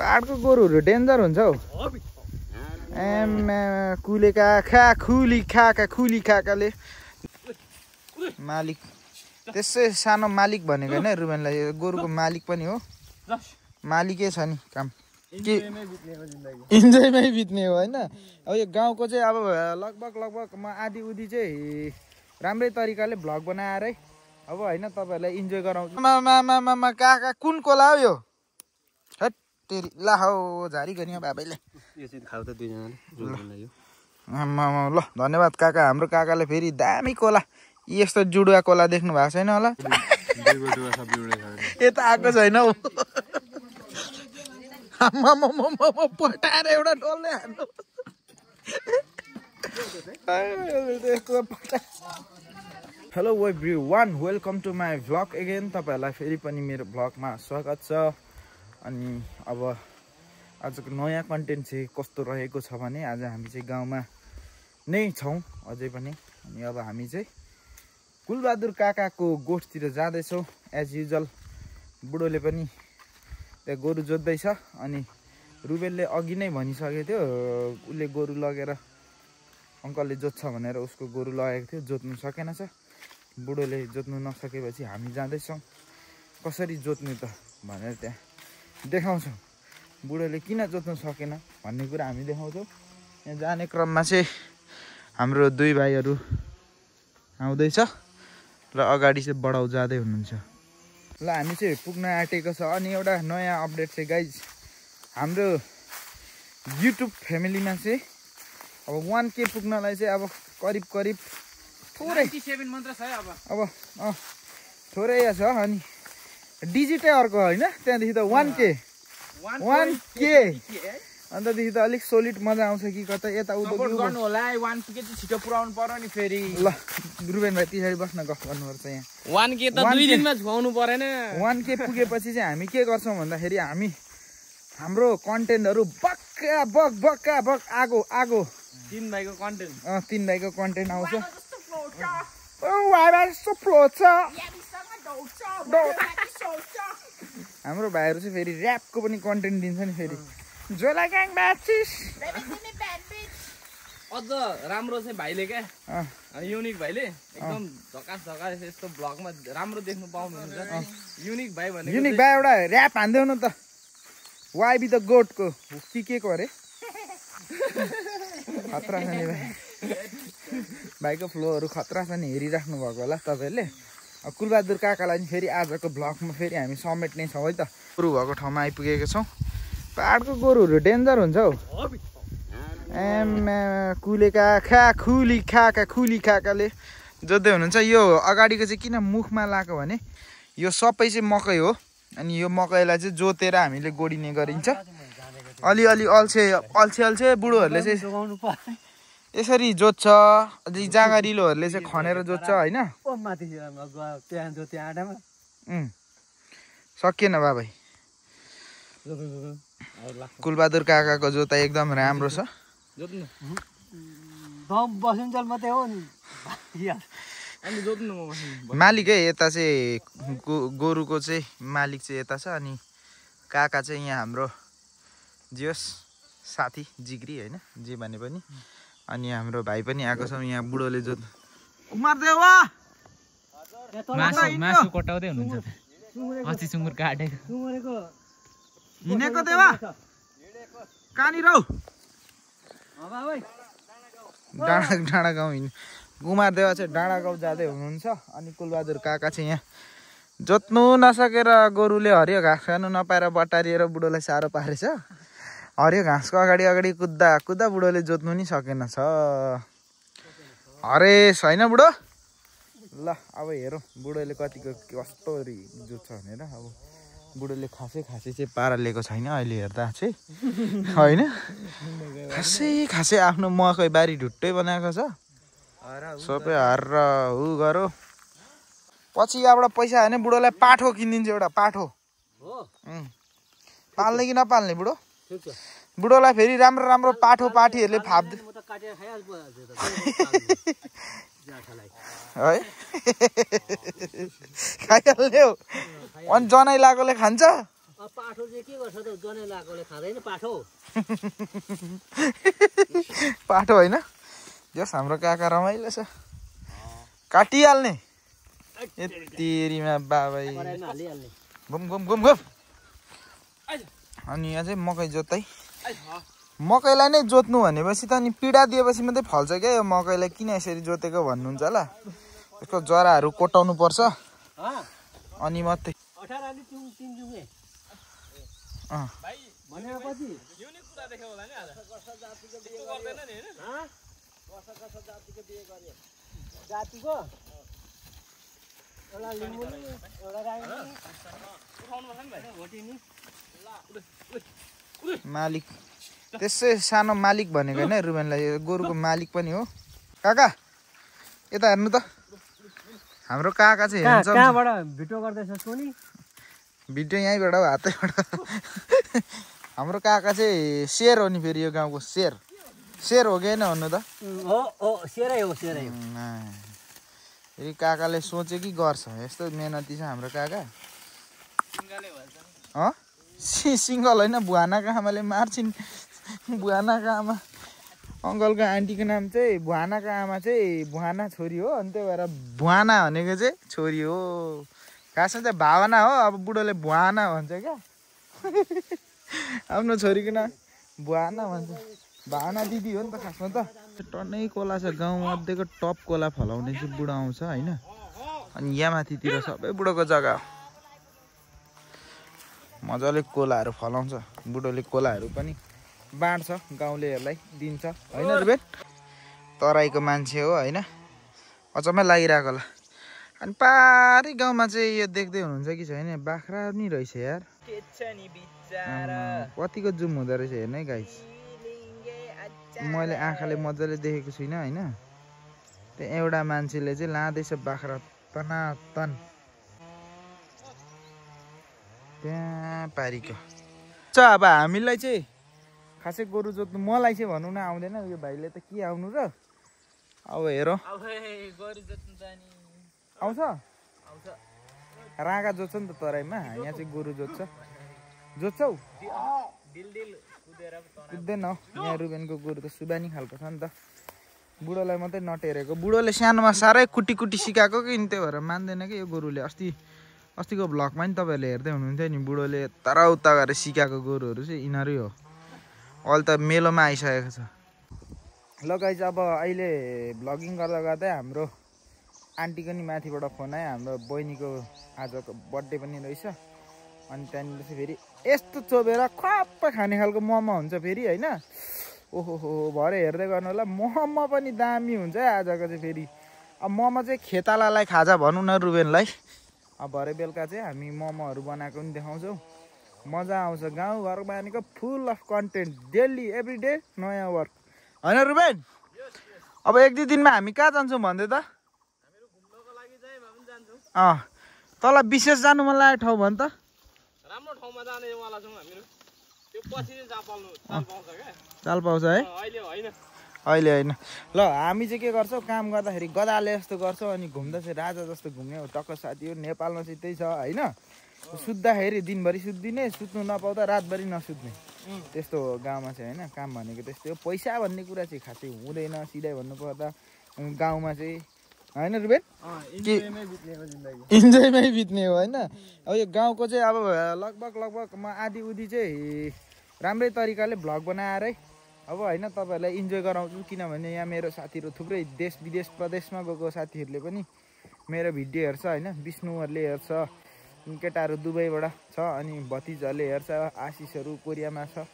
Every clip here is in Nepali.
पाहाडको गोरुहरू डेन्जर हुन्छ हौ। कुलेका खा खुली खाका खुली खाकाले मालिक त्यसै सानो मालिक भनेको होइन रुबेनलाई, गोरुको मालिक पनि हो, मालिकै छ नि काम के इन्जोयमै बित्ने हो होइन। अब यो गाउँको चाहिँ अब लगभग म आधी उधी चाहिँ राम्रै तरिकाले भ्लग बनाएर है अब होइन तपाईँहरूलाई इन्जोय गराउँछु। मामा कहाँ कुन कोला हो यो? हट तेरी ला हौ झारी गर्ने बाबैले ल धन्यवाद काका। हाम्रो काकाले फेरि दामी कोला, यस्तो जुडुवा कोला देख्नु भएको छैन होला, यता आएको छैन हौ। पटाएर एउटा डल्लै हान्नु। Hello everyone, welcome to my vlog again. तपाईँहरूलाई फेरि पनि मेरो भ्लगमा स्वागत छ। अनि अब आजको नयाँ कन्टेन्ट चाहिँ कस्तो रहेको छ भने आज हामी चाहिँ गाउँमा नै छौँ अझै पनि। अनि अब हामी चाहिँ कुलबहादुर काकाको गोठतिर जाँदैछौँ एज युजल। बुढोले पनि त्यहाँ गोरु जोत्दैछ अनि रुबेलले अघि नै भनिसकेको थियो उसले गोरु लगेर अङ्कलले जोत्छ भनेर उसको गोरु लगेको थियो, जोत्नु सकेन छ। बुढोले जोत्नु नसकेपछि हामी जाँदैछौँ कसरी जोत्ने त भनेर त्यहाँ देखाउँछौँ। बुढोले किन जोत्नु सकेन भन्ने कुरा हामी देखाउँछौँ। यहाँ जाने क्रममा चाहिँ हाम्रो दुई भाइहरू आउँदैछ र अगाडि चाहिँ बढाउ जाँदै हुनुहुन्छ। ल हामी चाहिँ पुग्न आँटेको छ। अनि एउटा नयाँ अपडेट चाहिँ गाइज, हाम्रो युट्युब फ्यामिलीमा चाहिँ अब 1K पुग्नलाई चाहिँ अब करिब थोरै 97 मात्र छ अब थोरै छ। अनि डिजिटै अर्को होइन, त्यहाँदेखि त 1K अन्तदेखि त अलिक सोलिड मजा आउँछ कि कता यताउता गर्नु होला। 1K चाहिँ छिटो पुऱ्याउनु पर्यो नि फेरि। ल रुबेन भाइ पछाडि बस्न गफ गर्नुपर्छ यहाँ। 1K त 2 दिनमा खुवाउनु परेन। 1K पुगेपछि चाहिँ हामी के गर्छौँ भन्दाखेरि हामी हाम्रो कन्टेन्टहरू बक आगो तीन भाइको कन्टेन्ट आउँछ। हाम्रो भाइहरू चाहिँ फेरि ऱ्यापको पनि कन्टेन्ट दिन्छ नि फेरि। झोला ग्याङ बाचिस अझ राम्रो चाहिँ भाइले क्या युनिक भाइले एकदम झकास यस्तो भ्लगमा राम्रो देख्नु पाउनुहुन्छ। युनिक भाइ भने युनिक भाइ एउटा ऱ्याप हान्देऊ न त। वाइ बी द गोटको के को अरे खतरा छ नि भाइ, भाइको फ्लोहरू खतरा छ नि, हेरिराख्नु भएको होला तपाईँहरूले। कुलबहादुर काकालाई पनि फेरि आजको भ्लगमा फेरि हामी समेट्ने छौँ है त। गोरु भएको ठाउँमा आइपुगेको छौँ। पाहाडको गोरुहरू डेन्जर हुन्छ हौ। कुलेका खा खुली खाकाले जोत्दै हुनुहुन्छ। यो अगाडिको चाहिँ किन मुखमा लगाएको भने यो सबै चाहिँ मकै हो। अनि यो मकैलाई चाहिँ जोतेर हामीले गोडिने गरिन्छ। अलि अल्छे बुढोहरूले चाहिँ यसरी जोत्छ। अझै जाँगारिलोहरूले चाहिँ खनेर जोत्छ होइन। सकिएन बाबै। कुलबहादुर काकाको जोताइ एकदम राम्रो छ। मालिकै यता चाहिँ गोरुको चाहिँ मालिक चाहिँ यता छ। अनि काका चाहिँ यहाँ हाम्रो जियोस् साथी जिग्री होइन जे भने पनि। अनि हाम्रो भाइ पनि आएको छ यहाँ। बुढोले जोत मासु कटाउँदै हुनुहुन्छ। अस्ति सुँगुर काटेको हिँडेको देवा कहाँनिर हौ? डाँडा गाउँ हिँड्नु। कुमार देवा चाहिँ डाँडा गाउँ जाँदै हुनुहुन्छ। अनि कुलबहादुर काका चाहिँ यहाँ जोत्नु नसकेर गोरुले हरियो घाँस खानु नपाएर बटारिएर बुढोलाई साह्रो पारेछ। हरियो घाँसको अगाडि कुद्दा बुढोले जोत्नु नि सकेन छ। हरेस होइन बुढो। ल अब हेरौँ बुढोले कस्तो जोत्छ भनेर। अब बुढोले खासै चाहिँ पारा लिएको छैन अहिले हेर्दा चाहिँ होइन। खासै आफ्नो मकै बारी ढुट्टै बनाएको छ। सबै हारेर उ गरो। पछि यहाँबाट पैसा हाने बुढोलाई पाठो किनिदिन्छु एउटा पाठो। पाल्ने कि नपाल्ने बुढो? बुढोलाई फेरि राम्रो पाठो पाठीहरूले फाप्दै है खाइहाल्ने हो। अनि जनै लागोले खान्छ। पाठो चाहिँ के गर्छ त जने लाएकोले खाँदैन पाठो पाठो होइन जस हाम्रो काका रमाइलो छ काटिहाल्ने यतिमा बाबै घुम घुम घुम घुम अनि यहाँ चाहिँ मकै जोत्दै मकैलाई नै जोत्नु भनेपछि त अनि पीडा दिएपछि मात्रै फल्छ क्या यो मकैलाई किन यसरी जोतेको भन्नुहुन्छ होला यसको जराहरू कोटाउनु पर्छ अनि मात्रै मालिक त्यसै सानो मालिक भनेको होइन रुबेनलाई गोरुको मालिक पनि हो काका यता हेर्नु त हाम्रो काका चाहिँ भिडियो यहीँबाट हातैबाट हाम्रो काका चाहिँ शेर हो नि फेरि यो गाउँको शेर हो कि होइन भन्नु त फेरि काकाले सोचे कि गर्छ यस्तो मेहनती छ हाम्रो काका सिङ्गल होइन भुवानाको आमाले मार्छिन् भुवानाको आमा अङ्कलको आन्टीको नाम चाहिँ भुवानाको आमा चाहिँ भुवाना छोरी हो अनि त्यही भएर भुवाना भनेको चाहिँ छोरी हो खासमा चाहिँ भावना हो अब बुढोले भुवाना भन्छ क्या आफ्नो छोरीको नाम भुवाना भन्छ भावना दिदी हो नि त खासमा त टन्नै कोला छ गाउँ मध्येको टप कोला फलाउने चाहिँ बुढो आउँछ होइन अनि यहाँ माथितिर सबै बुढोको जग्गा हो मजाले कोलाहरू फलाउँछ बुढोले कोलाहरू पनि बाँड्छ गाउँलेहरूलाई दिन्छ होइन रुबेन तराईको मान्छे हो होइन अचम्मै लागिरहेको होला अनि पारी गाउँमा चाहिँ यो देख्दै हुनुहुन्छ कि छैन बाख्रा नि रहेछ यार कतिको जुम हुँदो रहेछ हेर्नु है गाइस मैले आँखाले मजाले देखेको छुइनँ होइन त्यहाँ एउटा मान्छेले चाहिँ लाँदैछ बाख्रा तनातन त्यहाँ पारीको अब हामीलाई चाहिँ खासै गोरु जोत्नु मलाई चाहिँ भनौँ न आउँदैन यो भाइले त के आउनु र अब हेर आउँछ राँगा जोत्छ नि त तराईमा यहाँ चाहिँ गोरु जोत्छौ कुद्दैन यहाँ रुबेनको गोरु त सुबानी खालको छ नि त बुढोलाई मात्रै नटेरेको बुढोले सानोमा साह्रै कुटी कुटी सिकाएको कि त्यही भएर मान्दैन कि यो गोरुले अस्तिको भ्लगमा नि तपाईँहरूले हेर्दै हुनुहुन्थ्यो नि बुढोले तराउता गरेर सिकाएको गोरुहरू चाहिँ यिनीहरू हो अहिले त मेलोमा आइसकेको छ ल गाइस अब अहिले भ्लगिङ गर्दा गर्दै हाम्रो आन्टीको नि माथिबाट फोन आयो हाम्रो बहिनीको आजको बर्थडे पनि रहेछ अनि त्यहाँनिर चाहिँ फेरि यस्तो चोबेर खप्प खाने खालको मोमो हुन्छ फेरि होइन ओहो हो भरे हेर्दै गर्नु होला मोमो पनि दामी हुन्छ है आजको चाहिँ फेरि अब मोमो चाहिँ खेतालालाई खाजा भनौँ न रुबेनलाई अब भरे बेलुका चाहिँ हामी मोमोहरू बनाएको पनि देखाउँछौँ मजा आउँछ गाउँघर बानीको full of content daily every day नयाँ वर्क होइन रुबेन अब एक दुई दिनमा हामी कहाँ जान्छौँ भन्दै त तल विशेष जानु मन लागेको ठाउँ भन् त राम्रो ठाउँमा जानेवाला छौँ हामीहरू त्यो पछि चाल पाउँछ है अहिले होइन ल हामी चाहिँ के गर्छौँ काम गर्दाखेरि गदाले जस्तो गर्छौँ अनि घुम्दा चाहिँ राजा जस्तो घुम्ने हो टक्क साथी हो नेपालमा चाहिँ त्यही छ होइन सुत्दाखेरि दिनभरि सुत्दिने सुत्नु नपाउँदा रातभरि नसुत्ने त्यस्तो हो गाउँमा चाहिँ होइन काम भनेको त्यस्तै हो पैसा भन्ने कुरा चाहिँ खासै हुँदैन सिधै भन्नुपर्दा गाउँमा चाहिँ होइन रुबेन इन्जोयमै बित्ने हो होइन अब यो गाउँको चाहिँ अब लगभग म आधी उधी चाहिँ राम्रै तरिकाले भ्लग बनाएर है अब होइन तपाईँहरूलाई इन्जोय गराउँछु किनभने यहाँ मेरो साथीहरू थुप्रै देश विदेश प्रदेशमा गएको साथीहरूले पनि मेरो भिडियो हेर्छ होइन विष्णुहरूले हेर्छ केटाहरू दुबईबाट छ अनि भतिजहरूले हेर्छ आशिषहरू कोरियामा छ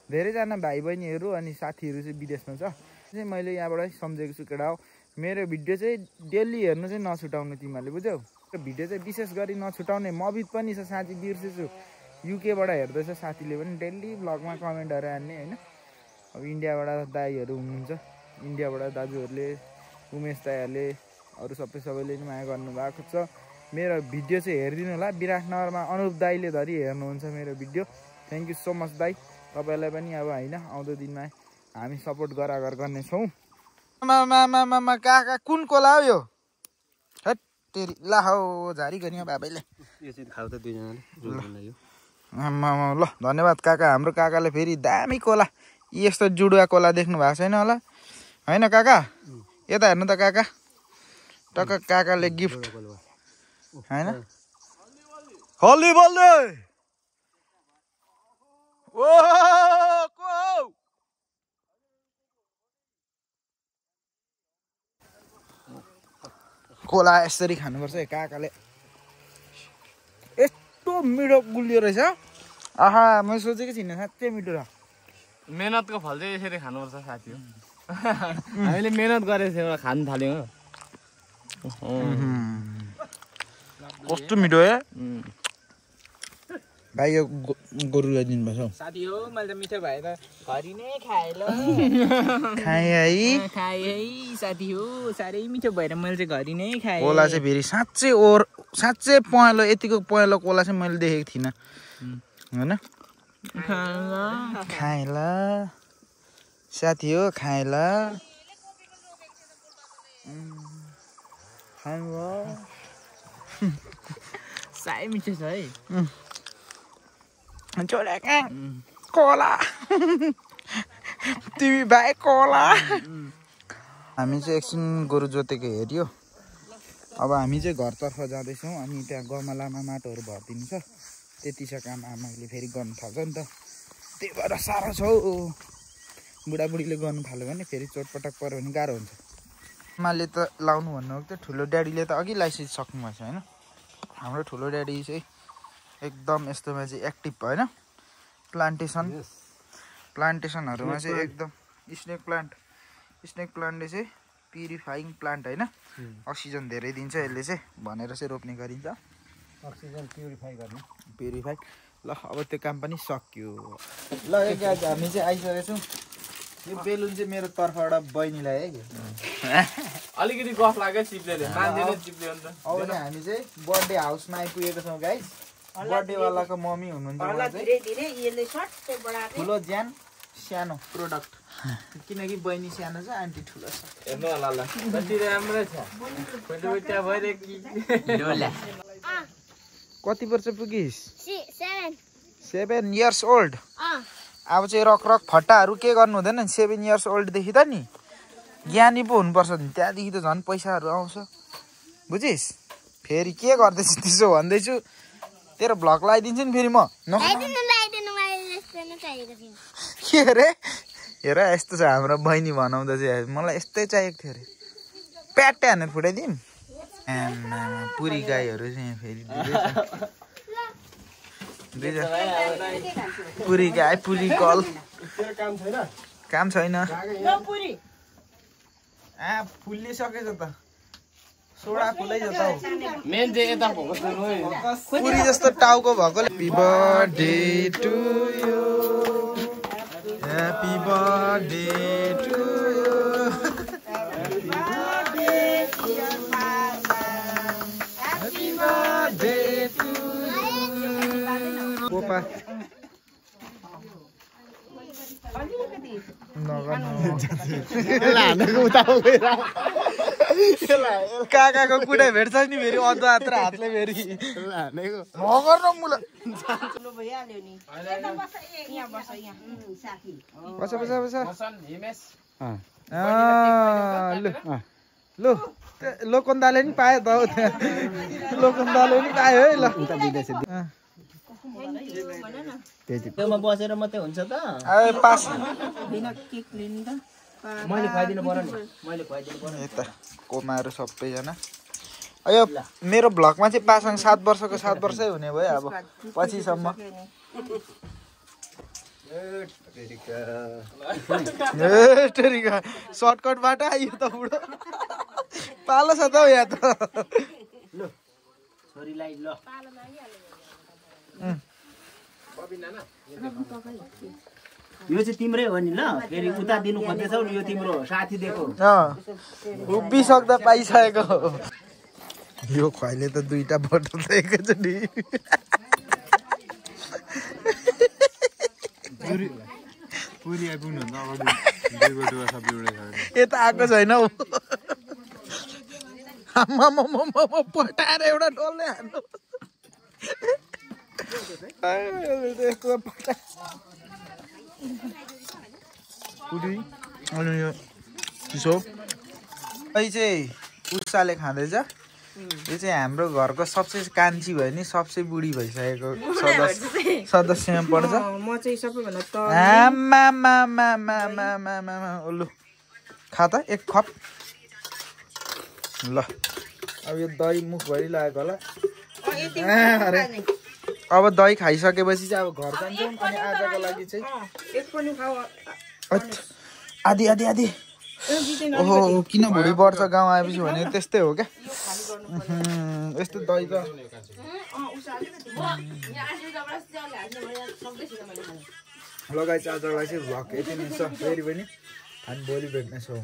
धेरैजना भाइ बहिनीहरू अनि साथीहरू चाहिँ विदेशमा छ चाहिँ मैले यहाँबाट सम्झेको छु केटा हो मेरो भिडियो चाहिँ डेली हेर्नु चाहिँ नछुटाउनु तिमीहरूले बुझ्यौ भिडियो चाहिँ विशेष गरी नछुटाउने मबित पनि छ साँच्ची बिर्सेछु युकेबाट हेर्दैछ साथीले पनि डेली भ्लगमा कमेन्टहरू हान्ने होइन अब इन्डियाबाट दाईहरू हुनुहुन्छ इन्डियाबाट दाजुहरूले उमेश दाईहरूले अरू सबैले नि माया गर्नुभएको छ मेरो भिडियो चाहिँ हेरिदिनु होला विराटनगरमा अनुप दाईले धरि हेर्नुहुन्छ मेरो video thank you so much दाई तपाईँलाई पनि अब होइन आउँदो दिनमा हामी सपोर्ट गरागर गर्नेछौँ काका कुन कोला हो यो हेट तेरी ला हौ झारी गर्ने बाबैले यो चाहिँ खाऊ त दुईजनाले ल धन्यवाद काका। हाम्रो काकाले फेरि दामी कोला यस्तो जुडुवा कोला देख्नु भएको छैन होला होइन काका? यता हेर्नु त काका, टक्क काकाले गिफ्ट होइन हल्दी बल्दै कोला यसरी खानुपर्छ है काकाले। यस्तो मिठो गुलियो रहेछ। आहा मैले सोचेको थिइनँ साँच्चै मिठो र। मेहनतको फल चाहिँ यसरी खानुपर्छ साथी हो। हामीले मेहनत गरेको थियौँ खानु थाल्यौँ। कस्तो मिठो है भाइ। यो गोरुलाई दिनुभएको छ साथी हो। मैले त मिठो भएर घरि नै खाएँ ल। खाएँ है साथी हो। साह्रै मिठो भएर मैले चाहिँ घरि नै खाएँ। कोला चाहिँ फेरि साँच्चै पहेँलो, यतिको पहेँलो कोला चाहिँ मैले देखेको थिइनँ होइन। खाएँ ल साथी हो, खाएँ ल साह्रै मिठो छ है। छोरा कहाँ कोला तिमी भाइ कोला। हामी चाहिँ एकछिन गोरु जोतेको हेऱ्यो। अब हामी चाहिँ घरतर्फ जाँदैछौँ। अनि त्यहाँ गमलामा माटोहरू भरिदिनु छ। त्यति छ काम आमाले फेरि गर्नु थाल्छ नि त। त्यही भएर साह्रो छ हौ। बुढाबुढीले गर्नु थाल्यो भने फेरि चोटपटक पऱ्यो भने गाह्रो हुन्छ। आमाले त लाउनु भन्नुभएको थियो, ठुलो ड्याडीले त अघि लाइसक्नु भएको छ होइन। हाम्रो ठुलो ड्याडी चाहिँ एकदम यस्तोमा चाहिँ एक्टिभ होइन। प्लान्टेसनहरूमा चाहिँ एकदम स्नेक प्लान्टले चाहिँ प्युरिफाइङ प्लान्ट होइन। अक्सिजन धेरै दिन्छ यसले चाहिँ भनेर चाहिँ रोप्ने गरिन्छ। Oxygen purify. ल अब त्यो काम पनि सक्यो। ल हामी चाहिँ आइसकेको छौँ। यो बेलुन चाहिँ मेरो तर्फबाट बहिनीलाई है। अलिकति गफ लाग्यो चिप्लेले, मान्छेले चिप्ल्यो नि त। अब चाहिँ हामी चाहिँ बर्थडे हाउसमा आइपुगेको छौँ गाइस। बर्थडेवालाको मम्मी हुनुहुन्छ ठुलो ज्यान सानो प्रोडक्ट। किनकि बहिनी सानो छ आन्टी ठुलो छ। हेर्नु होला ल कति राम्रो छ। कति वर्ष पुगिस्? 7 years old। अब चाहिँ रक फट्टाहरू के गर्नु हुँदैन। 7 years oldदेखि त नि ज्ञानी पो हुनुपर्छ नि। त्यहाँदेखि त झन् पैसाहरू आउँछ बुझिस्। फेरि के गर्दैछु त्यसो भन्दैछु। तेरो भ्लग लगाइदिन्छु नि फेरि म। के अरे हेर यस्तो छ हाम्रो बहिनी बनाउँदा चाहिँ। मलाई यस्तै चाहिएको थियो अरे। प्याट्टै हानेर फुटाइदिउँ। पुरी गाईहरू चाहिँ फेरि पुरी गाई पुरी कल काम छैन। फुल्लिसकेछ त। सोडा फुलै छ त। मेन चाहिँ यता फोकस गर्नु है। पुरी जस्तो टाउको भएकोले happy birthday to you, happy birthday to you, happy birthday to you. पोपा काकाको कुनै भेट्छ नि फेरि अदुवा हात हातले फेरि मगर न मुला लोकन्दाले नि पायो त। लोकन्दाले नि पायो है। ल त्योमा बसेर मात्रै हुन्छ त। पास मैले खुवाइदिनु पर्यो नि। यता कोमाहरू सबैजना। यो मेरो भ्लगमा चाहिँ पासाङ 7 वर्षको 7 वर्षै हुने भयो अब पछिसम्म। सर्टकटबाट आइयो त बुढो। पालो छ त हौ यहाँ त। यो चाहिँ तिम्रै हो नि ल। फेरि उता दिनु खोज्दैछौ यो तिम्रो साथी दिएको। उभिसक्दा पाइसकेको। यो खुवाइले त 2टा बोतल त एकैचोटि। यता आएको छैन हौ। पटाएर एउटा डल्लै हान्नु। अनि यो चिसो अहिले चाहिँ उषाले खाँदैछ। यो चाहिँ हाम्रो घरको सबसे कान्छी भयो नि, सबसे बुढी भइसकेको सदस्यमा पर्छ। म चाहिँ सबैभन्दा लु खा त एक खप। ल अब यो दही मुखभरि लागेको होला। अब दही खाइसकेपछि चाहिँ अब घर जान्छौँ। अनि आजको लागि चाहिँ आधी आधी आधी। ओहो किन भुँडी बढ्छ गाउँ आएपछि भने त्यस्तै हो क्या। यस्तो दही त लगाइ चाहिँ आजलाई चाहिँ भ्लग यति नै छ फेरि पनि हामी भोलि भेट्नेछौँ।